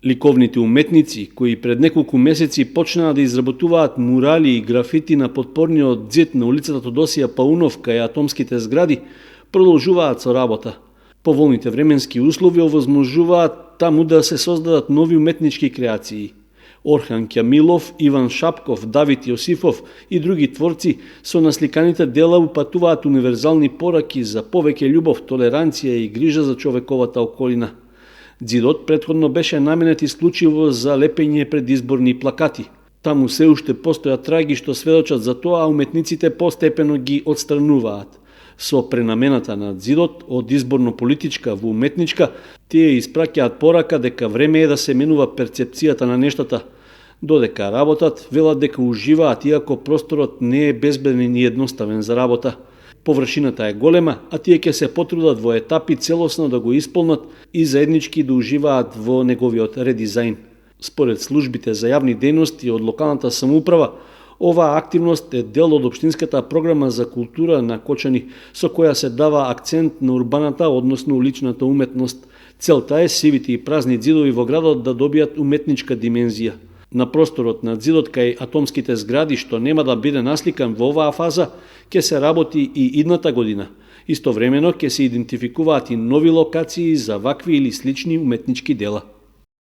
Ликовните уметници, кои пред неколку месеци почнаа да изработуваат мурали и графити на подпорниот ѕид на улицата Тодосија Паунов кај атомските згради, продолжуваат со работа. Поволните временски услови овозможуваат таму да се создадат нови уметнички креации. Орхан Кјамилов, Иван Шапков, Давид Јосифов и други творци со насликаните дела упатуваат универзални пораки за повеќе љубов, толеранција и грижа за човековата околина. Ѕидот претходно беше наменет исклучиво за лепење предизборни плакати. Таму се уште постојат траги што сведочат за тоа, а уметниците постепено ги отстрануваат. Со пренамената на ѕидот од изборно-политичка во уметничка, тие испраќаат порака дека време е да се менува перцепцијата на нештата. Додека работат, велат дека уживаат, иако просторот не е безбеден и едноставен за работа. Површината е голема, а тие ќе се потрудат во етапи целосно да го исполнат и заеднички да уживаат во неговиот редизајн. Според службите за јавни дејности од локалната самоуправа, оваа активност е дел од општинската програма за култура на Кочани, со која се дава акцент на урбаната, односно уличната уметност. Целта е сивите и празни ѕидови во градот да добијат уметничка димензија. На просторот на ѕидот кај атомските згради, што нема да биде насликан во оваа фаза, ќе се работи и идната година. Истовремено ќе се идентификуваат и нови локации за вакви или слични уметнички дела.